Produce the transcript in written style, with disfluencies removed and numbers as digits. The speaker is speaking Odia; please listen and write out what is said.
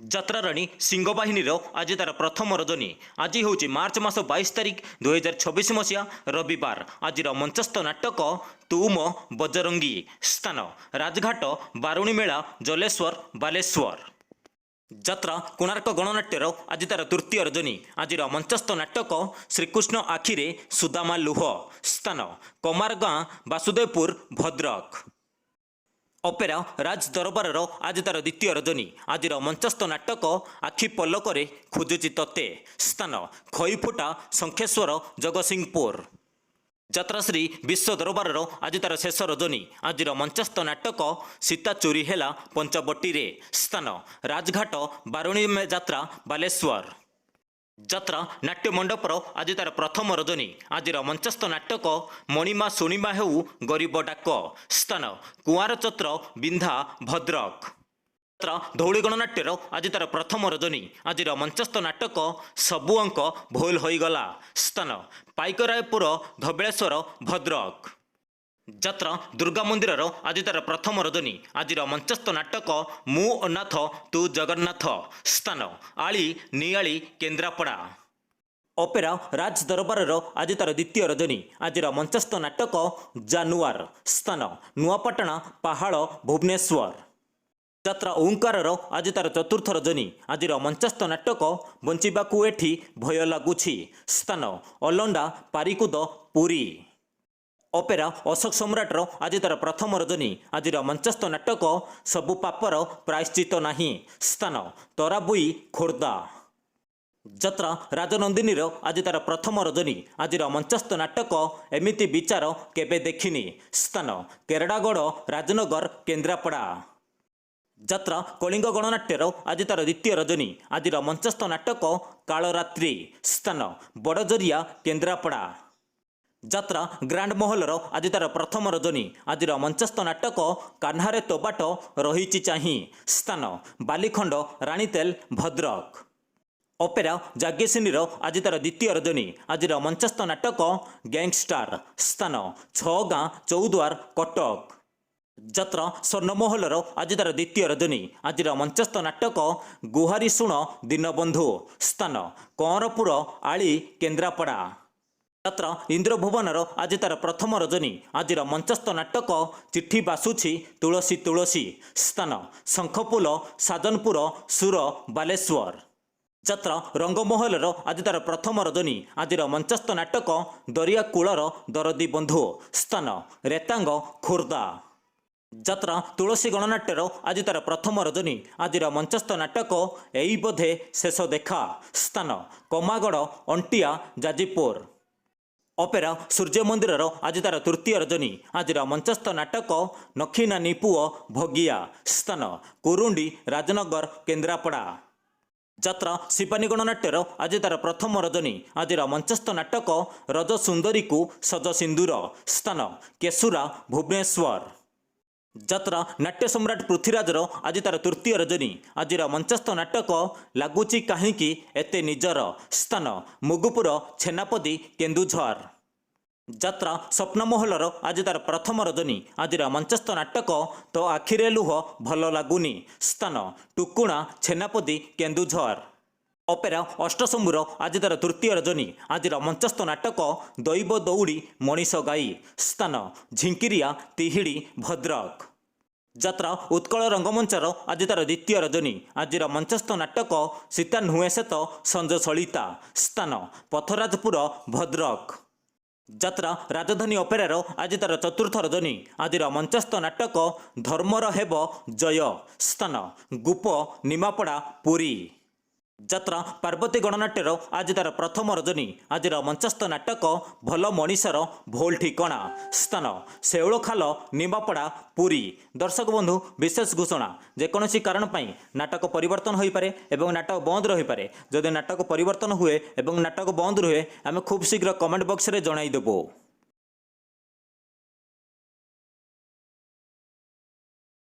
ଯାତ୍ରାରାଣୀ ସିଂହବାହିନୀର ଆଜି ତାର ପ୍ରଥମ ରଜନୀ। ଆଜି ହେଉଛି ମାର୍ଚ୍ଚ ମାସ 22 ତାରିଖ 2026 ମସିହା ରବିବାର। ଆଜିର ମଞ୍ଚସ୍ଥ ନାଟକ ତୁ ମୋ ବଜରଙ୍ଗୀ। ସ୍ଥାନ ରାଜଘାଟ ବାରୁଣୀ ମେଳା ଜଲେଶ୍ୱର ବାଲେଶ୍ୱର। ଯାତ୍ରା କୋଣାର୍କ ଗଣନାଟ୍ୟର ଆଜି ତାର ତୃତୀୟ ରଜନୀ। ଆଜିର ମଞ୍ଚସ୍ଥ ନାଟକ ଶ୍ରୀକୃଷ୍ଣ ଆଖିରେ ସୁଦାମା ଲୁହ। ସ୍ଥାନ କମାରଗାଁ ବାସୁଦେବପୁର ଭଦ୍ରକ। ଅପେରା ରାଜ ଦରବାରର ଆଜି ତାର ଦ୍ୱିତୀୟ ରଜନୀ। ଆଜିର ମଞ୍ଚସ୍ଥ ନାଟକ ଆଖି ପଲକରେ ଖୋଜୁଛି ତତେ। ସ୍ଥାନ ଖଇଫୁଟା ଶଙ୍ଖେଶ୍ୱର ଜଗତସିଂହପୁର। ଯାତ୍ରାଶ୍ରୀ ବିଶ୍ୱ ଦରବାରର ଆଜି ତାର ଶେଷ ରଜନୀ। ଆଜିର ମଞ୍ଚସ୍ଥ ନାଟକ ସୀତା ଚୋରି ହେଲା ପଞ୍ଚବଟିରେ। ସ୍ଥାନ ରାଜଘାଟ ବାରୁଣୀ ଯାତ୍ରା ବାଲେଶ୍ୱର। ଯାତ୍ରା ନାଟ୍ୟ ମଣ୍ଡପର ଆଜି ତାର ପ୍ରଥମ ରଜନୀ। ଆଜିର ମଞ୍ଚସ୍ଥ ନାଟକ ମଣିମା ଶୁଣିମା ହେଉ ଗରିବ ଡାକ। ସ୍ଥାନ କୁଆଁର ଚତ୍ର ବିନ୍ଧା ଭଦ୍ରକ। ଯାତ୍ରା ଧଉଳି ଗଣନାଟ୍ୟର ଆଜି ତାର ପ୍ରଥମ ରଜନୀ। ଆଜିର ମଞ୍ଚସ୍ଥ ନାଟକ ସବୁ ଅଙ୍କ ଭୁଲ ହୋଇଗଲା। ସ୍ଥାନ ପାଇକରାୟପୁର ଧବଳେଶ୍ୱର ଭଦ୍ରକ। ଯାତ୍ରା ଦୁର୍ଗା ମନ୍ଦିରର ଆଜି ତାର ପ୍ରଥମ ରଜନୀ। ଆଜିର ମଞ୍ଚସ୍ଥ ନାଟକ ମୁଁ ଅନାଥ ତୁ ଜଗନ୍ନାଥ। ସ୍ଥାନ ଆଳି ନିଆଳି କେନ୍ଦ୍ରାପଡ଼ା। ଅପେରା ରାଜ ଦରବାରର ଆଜି ତାର ଦ୍ୱିତୀୟ ରଜନୀ। ଆଜିର ମଞ୍ଚସ୍ଥ ନାଟକ ଜାନୁଆର। ସ୍ଥାନ ନୂଆପାଟଣା ପାହାଳ ଭୁବନେଶ୍ୱର। ଯାତ୍ରା ଓଁକାରର ଆଜି ତାର ଚତୁର୍ଥ ରଜନୀ। ଆଜିର ମଞ୍ଚସ୍ଥ ନାଟକ ବଞ୍ଚିବାକୁ ଏଠି ଭୟ ଲାଗୁଛି। ସ୍ଥାନ ଅଲଣ୍ଡା ପାରିକୁଦ ପୁରୀ। ଅପେରା ଅଶୋକ ସମ୍ରାଟର ଆଜି ତାର ପ୍ରଥମ ରଜନୀ। ଆଜିର ମଞ୍ଚସ୍ଥ ନାଟକ ସବୁ ପାପର ପ୍ରାୟଶ୍ଚିତ ନାହିଁ। ସ୍ଥାନ ତରାବୁଇ ଖୋର୍ଦ୍ଧା। ଯାତ୍ରା ରାଜନନ୍ଦିନୀର ଆଜି ତାର ପ୍ରଥମ ରଜନୀ। ଆଜିର ମଞ୍ଚସ୍ଥ ନାଟକ ଏମିତି ବିଚାର କେବେ ଦେଖିନି। ସ୍ଥାନ କେରଡ଼ାଗଡ଼ ରାଜନଗର କେନ୍ଦ୍ରାପଡ଼ା। ଯାତ୍ରା କଳିଙ୍ଗ ଗଣନାଟ୍ୟର ଆଜି ତାର ଦ୍ୱିତୀୟ ରଜନୀ। ଆଜିର ମଞ୍ଚସ୍ଥ ନାଟକ କାଳରାତ୍ରି। ସ୍ଥାନ ବଡ଼ଜରିଆ କେନ୍ଦ୍ରାପଡ଼ା। ଯାତ୍ରା ଗ୍ରାଣ୍ଡ ମହଲର ଆଜି ତାର ପ୍ରଥମ ରଜନୀ। ଆଜିର ମଞ୍ଚସ୍ଥ ନାଟକ କାହ୍ନାରେ ତୋ ବାଟ ରହିଛି ଚାହିଁ। ସ୍ଥାନ ବାଲିଖଣ୍ଡ ରାଣୀତେଲ ଭଦ୍ରକ। ଅପେରା ଯାଜ୍ଞସିନୀର ଆଜି ତାର ଦ୍ୱିତୀୟ ରଜନୀ। ଆଜିର ମଞ୍ଚସ୍ଥ ନାଟକ ଗ୍ୟାଙ୍ଗଷ୍ଟାର। ସ୍ଥାନ ଛଅଗାଁ ଚୌଦ୍ୱାର କଟକ। ଯାତ୍ରା ସ୍ୱର୍ଣ୍ଣମହଲର ଆଜି ତାର ଦ୍ୱିତୀୟ ରଜନୀ। ଆଜିର ମଞ୍ଚସ୍ଥ ନାଟକ ଗୁହାରି ଶୁଣ ଦୀନବନ୍ଧୁ। ସ୍ଥାନ କଅଁରପୁର ଆଳି କେନ୍ଦ୍ରାପଡ଼ା। ଯାତ୍ରା ଇନ୍ଦ୍ରଭୁବନର ଆଜି ତାର ପ୍ରଥମ ରଜନୀ। ଆଜିର ମଞ୍ଚସ୍ଥ ନାଟକ ଚିଠି ବାସୁଛି ତୁଳସୀ ତୁଳସୀ। ସ୍ଥାନ ଶଙ୍ଖପୁଲ ସାଜନପୁର ସୁର ବାଲେଶ୍ୱର। ଯାତ୍ରା ରଙ୍ଗମହଲର ଆଜି ତାର ପ୍ରଥମ ରଜନୀ। ଆଜିର ମଞ୍ଚସ୍ଥ ନାଟକ ଦରିଆ କୂଳର ଦରଦୀ ବନ୍ଧୁ। ସ୍ଥାନ ରେତାଙ୍ଗ ଖୋର୍ଦ୍ଧା। ଯାତ୍ରା ତୁଳସୀ ଗଣନାଟ୍ୟର ଆଜି ତାର ପ୍ରଥମ ରଜନୀ। ଆଜିର ମଞ୍ଚସ୍ଥ ନାଟକ ଏଇ ବୋଧେ ଶେଷ ଦେଖା। ସ୍ଥାନ କମାଗଡ଼ ଅଣ୍ଟିଆ ଯାଜପୁର। ଅପେରା ସୂର୍ଯ୍ୟ ମନ୍ଦିରର ଆଜି ତାର ତୃତୀୟ ରଜନୀ। ଆଜିର ମଞ୍ଚସ୍ଥ ନାଟକ ନଖିନାନୀ ପୁଅ ଭଗିଆ। ସ୍ଥାନ କୁରୁଣ୍ଡି ରାଜନଗର କେନ୍ଦ୍ରାପଡ଼ା। ଯାତ୍ରା ଶିବାନୀ ଗଣନାଟ୍ୟର ଆଜି ତାର ପ୍ରଥମ ରଜନୀ। ଆଜିର ମଞ୍ଚସ୍ଥ ନାଟକ ରଜ ସୁନ୍ଦରୀକୁ ସଜ ସିନ୍ଦୁର। ସ୍ଥାନ କେଶୁରା ଭୁବନେଶ୍ୱର। ଯାତ୍ରା ନାଟ୍ୟ ସମ୍ରାଟ ପୃଥ୍ୱୀରାଜର ଆଜି ତାର ତୃତୀୟ ରଜନୀ। ଆଜିର ମଞ୍ଚସ୍ଥ ନାଟକ ଲାଗୁଛି କାହିଁକି ଏତେ ନିଜର। ସ୍ଥାନ ମୁଗୁପୁର ଛେନାପଦି କେନ୍ଦୁଝର। ଯାତ୍ରା ସ୍ୱପ୍ନମହଲର ଆଜି ତାର ପ୍ରଥମ ରଜନୀ। ଆଜିର ମଞ୍ଚସ୍ଥ ନାଟକ ତୋ ଆଖିରେ ଲୁହ ଭଲ ଲାଗୁନି। ସ୍ଥାନ ଟୁକୁଣା ଛେନାପଦି କେନ୍ଦୁଝର। ଅପେରା ଅଷ୍ଟଶମ୍ଭୁର ଆଜି ତାର ତୃତୀୟ ରଜନୀ। ଆଜିର ମଞ୍ଚସ୍ଥ ନାଟକ ଦୈବ ଦୌଡ଼ି ମଣିଷ ଗାଈ। ସ୍ଥାନ ଝିଙ୍କିରିଆ ତିହିଡ଼ି ଭଦ୍ରକ। ଯାତ୍ରା ଉତ୍କଳ ରଙ୍ଗମଞ୍ଚର ଆଜି ତାର ଦ୍ୱିତୀୟ ରଜନୀ। ଆଜିର ମଞ୍ଚସ୍ଥ ନାଟକ ସୀତା ନୁହେଁ ସେ ତ ସଞ୍ଜ ସଳିତା। ସ୍ଥାନ ପଥରାଜପୁର ଭଦ୍ରକ। ଯାତ୍ରା ରାଜଧାନୀ ଅପେରାର ଆଜି ତାର ଚତୁର୍ଥ ରଜନୀ। ଆଜିର ମଞ୍ଚସ୍ଥ ନାଟକ ଧର୍ମର ହେବ ଜୟ। ସ୍ଥାନ ଗୁପ ନିମାପଡ଼ା ପୁରୀ। ଯାତ୍ରା ପାର୍ବତୀ ଗଣନାଟ୍ୟର ଆଜି ତାର ପ୍ରଥମ ରଜନୀ। ଆଜିର ମଞ୍ଚସ୍ଥ ନାଟକ ଭଲ ମଣିଷର ଭୋଲ ଠିକଣା। ସ୍ଥାନ ଶେଉଳଖାଲ ନିମାପଡ଼ା ପୁରୀ। ଦର୍ଶକ ବନ୍ଧୁ ବିଶେଷ ଘୋଷଣା, ଯେକୌଣସି କାରଣ ପାଇଁ ନାଟକ ପରିବର୍ତ୍ତନ ହୋଇପାରେ ଏବଂ ନାଟକ ବନ୍ଦ ରହିପାରେ। ଯଦି ନାଟକ ପରିବର୍ତ୍ତନ ହୁଏ ଏବଂ ନାଟକ ବନ୍ଦ ରୁହେ ଆମେ ଖୁବ୍ ଶୀଘ୍ର କମେଣ୍ଟ ବକ୍ସରେ ଜଣାଇଦେବୁ।